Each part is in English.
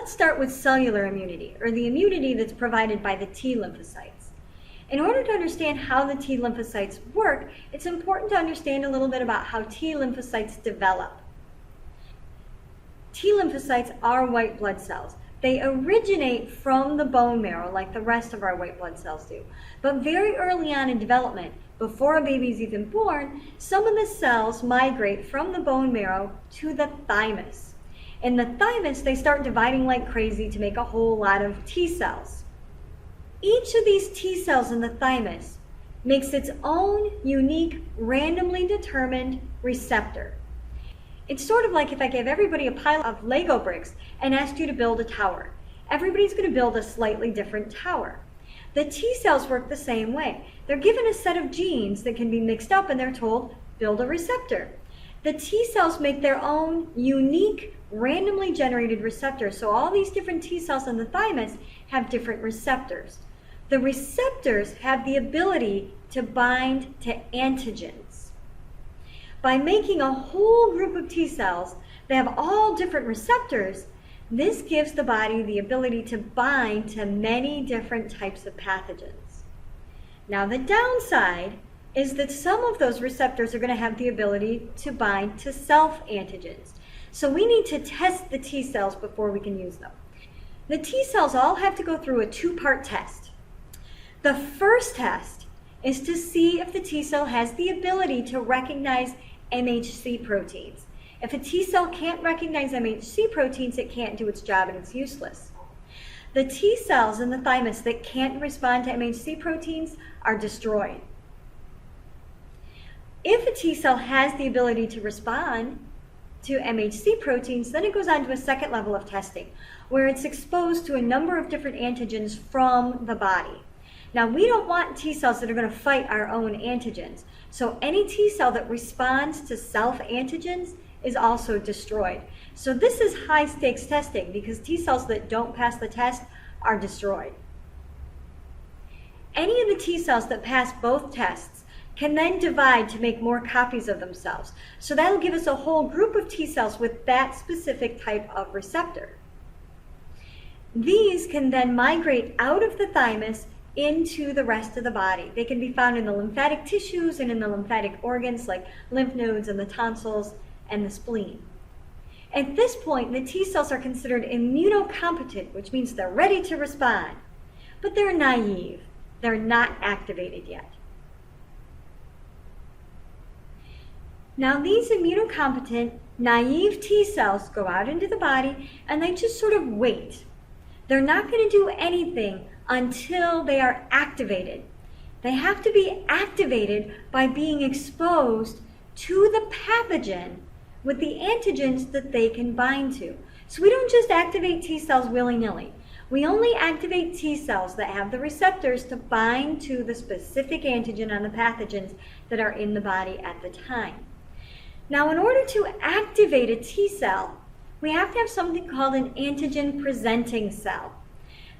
let's start with cellular immunity, or the immunity that's provided by the T lymphocytes. In order to understand how the T lymphocytes work, it's important to understand a little bit about how T lymphocytes develop. T lymphocytes are white blood cells. They originate from the bone marrow like the rest of our white blood cells do. But very early on in development, before a baby is even born, some of the cells migrate from the bone marrow to the thymus. In the thymus, they start dividing like crazy to make a whole lot of T cells. Each of these T cells in the thymus makes its own unique, randomly determined receptor. It's sort of like if I gave everybody a pile of Lego bricks and asked you to build a tower. Everybody's going to build a slightly different tower. The T cells work the same way. They're given a set of genes that can be mixed up and they're told, build a receptor. The T cells make their own unique, randomly generated receptors. So all these different T cells in the thymus have different receptors. The receptors have the ability to bind to antigens. By making a whole group of T cells that have all different receptors, this gives the body the ability to bind to many different types of pathogens. Now the downside is that some of those receptors are going to have the ability to bind to self-antigens. So we need to test the T cells before we can use them. The T cells all have to go through a two-part test. The first test is to see if the T cell has the ability to recognize MHC proteins. If a T cell can't recognize MHC proteins, it can't do its job and it's useless. The T cells in the thymus that can't respond to MHC proteins are destroyed. If a T cell has the ability to respond to MHC proteins, then it goes on to a second level of testing, where it's exposed to a number of different antigens from the body. Now, we don't want T cells that are going to fight our own antigens. So any T cell that responds to self-antigens is also destroyed. So this is high-stakes testing because T cells that don't pass the test are destroyed. Any of the T cells that pass both tests can then divide to make more copies of themselves. So that'll give us a whole group of T cells with that specific type of receptor. These can then migrate out of the thymus into the rest of the body. They can be found in the lymphatic tissues and in the lymphatic organs like lymph nodes and the tonsils and the spleen. At this point, the T cells are considered immunocompetent, which means they're ready to respond, but they're naive. They're not activated yet. Now these immunocompetent, naive T cells go out into the body and they just sort of wait. They're not going to do anything until they are activated. They have to be activated by being exposed to the pathogen with the antigens that they can bind to. So we don't just activate T cells willy-nilly. We only activate T cells that have the receptors to bind to the specific antigen on the pathogens that are in the body at the time. Now, in order to activate a T cell, we have to have something called an antigen-presenting cell.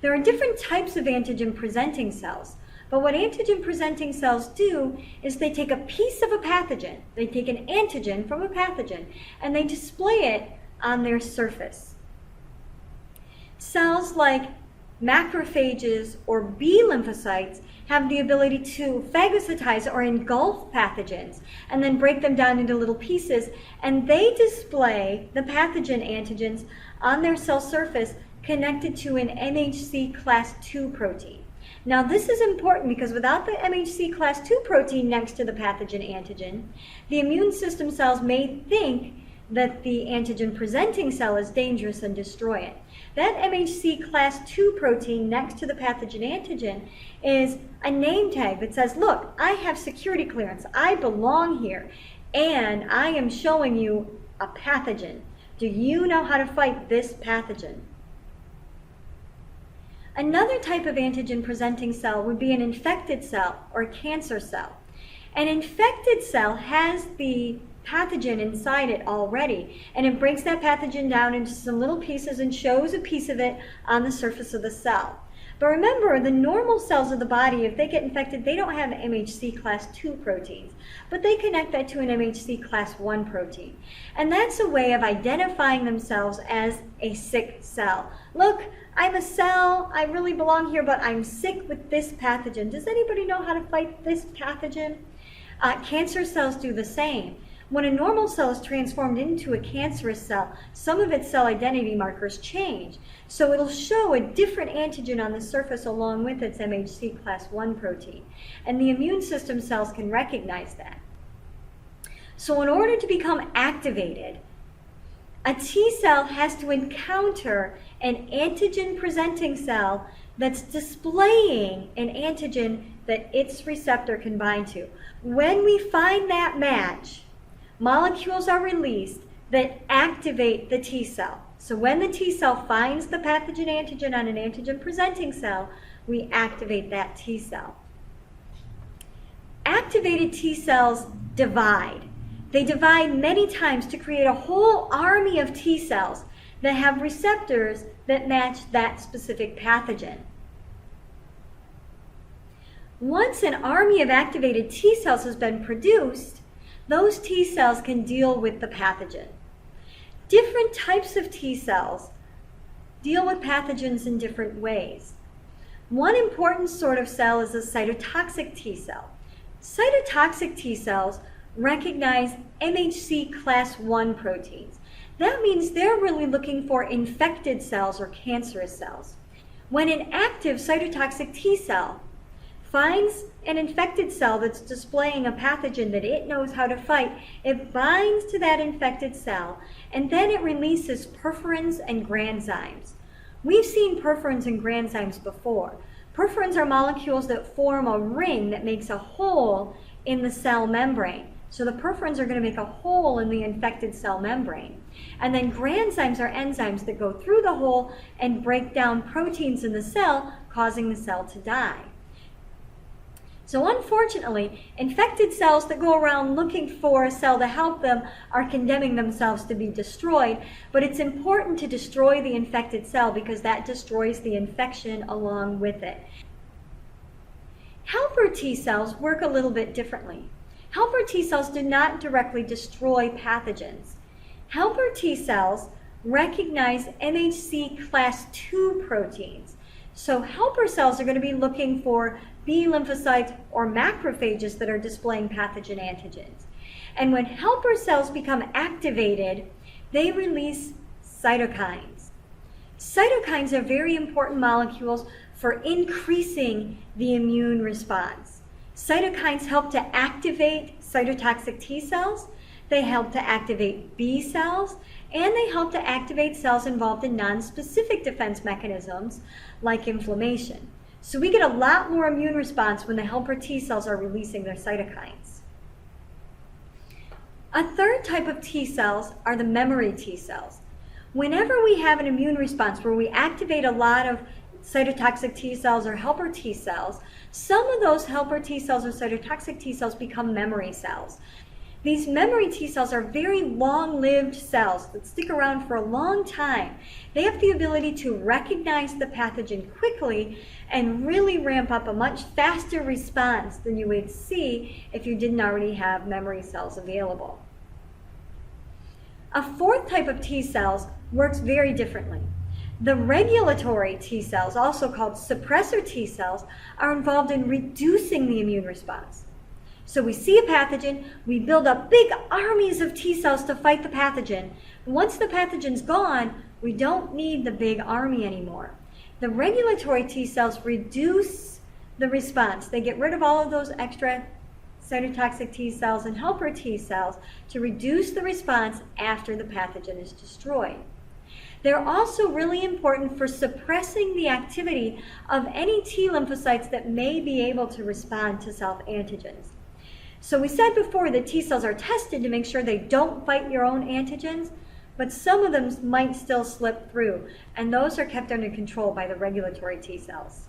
There are different types of antigen-presenting cells, but what antigen-presenting cells do is they take a piece of a pathogen, they take an antigen from a pathogen, and they display it on their surface. Cells like macrophages or B lymphocytes have the ability to phagocytize or engulf pathogens and then break them down into little pieces, and they display the pathogen antigens on their cell surface connected to an MHC class II protein. Now this is important because without the MHC class II protein next to the pathogen antigen, the immune system cells may think that the antigen presenting cell is dangerous and destroy it. That MHC class II protein next to the pathogen antigen is a name tag that says, look, I have security clearance, I belong here, and I am showing you a pathogen. Do you know how to fight this pathogen? Another type of antigen-presenting cell would be an infected cell or a cancer cell. An infected cell has the pathogen inside it already, and it breaks that pathogen down into some little pieces and shows a piece of it on the surface of the cell. But remember, the normal cells of the body, if they get infected, they don't have MHC class 2 proteins, but they connect that to an MHC class 1 protein. And that's a way of identifying themselves as a sick cell. Look, I'm a cell, I really belong here, but I'm sick with this pathogen. Does anybody know how to fight this pathogen? Cancer cells do the same. When a normal cell is transformed into a cancerous cell, some of its cell identity markers change. So it'll show a different antigen on the surface along with its MHC class 1 protein. And the immune system cells can recognize that. So in order to become activated, a T cell has to encounter an antigen-presenting cell that's displaying an antigen that its receptor can bind to. When we find that match, molecules are released that activate the T cell. So when the T cell finds the pathogen antigen on an antigen-presenting cell, we activate that T cell. Activated T cells divide. They divide many times to create a whole army of T cells that have receptors that match that specific pathogen. Once an army of activated T cells has been produced, those T cells can deal with the pathogen. Different types of T cells deal with pathogens in different ways. One important sort of cell is a cytotoxic T cell. Cytotoxic T cells recognize MHC class 1 proteins. That means they're really looking for infected cells or cancerous cells. When an active cytotoxic T cell finds an infected cell that's displaying a pathogen that it knows how to fight, it binds to that infected cell, and then it releases perforins and granzymes. We've seen perforins and granzymes before. Perforins are molecules that form a ring that makes a hole in the cell membrane. So the perforins are going to make a hole in the infected cell membrane. And then granzymes are enzymes that go through the hole and break down proteins in the cell, causing the cell to die. So unfortunately, infected cells that go around looking for a cell to help them are condemning themselves to be destroyed, but it's important to destroy the infected cell because that destroys the infection along with it. Helper T cells work a little bit differently. Helper T cells do not directly destroy pathogens. Helper T cells recognize MHC class 2 proteins. So helper cells are going to be looking for B lymphocytes or macrophages that are displaying pathogen antigens. And when helper cells become activated, they release cytokines. Cytokines are very important molecules for increasing the immune response. Cytokines help to activate cytotoxic T cells, they help to activate B cells, and they help to activate cells involved in non-specific defense mechanisms like inflammation. So we get a lot more immune response when the helper T cells are releasing their cytokines. A third type of T cells are the memory T cells. Whenever we have an immune response where we activate a lot of cytotoxic T cells or helper T cells, some of those helper T cells or cytotoxic T cells become memory cells. These memory T cells are very long-lived cells that stick around for a long time. They have the ability to recognize the pathogen quickly and really ramp up a much faster response than you would see if you didn't already have memory cells available. A fourth type of T cells works very differently. The regulatory T cells, also called suppressor T cells, are involved in reducing the immune response. So we see a pathogen, we build up big armies of T cells to fight the pathogen. Once the pathogen's gone, we don't need the big army anymore. The regulatory T cells reduce the response. They get rid of all of those extra cytotoxic T cells and helper T cells to reduce the response after the pathogen is destroyed. They're also really important for suppressing the activity of any T lymphocytes that may be able to respond to self-antigens. So we said before that T cells are tested to make sure they don't fight your own antigens, but some of them might still slip through, and those are kept under control by the regulatory T cells.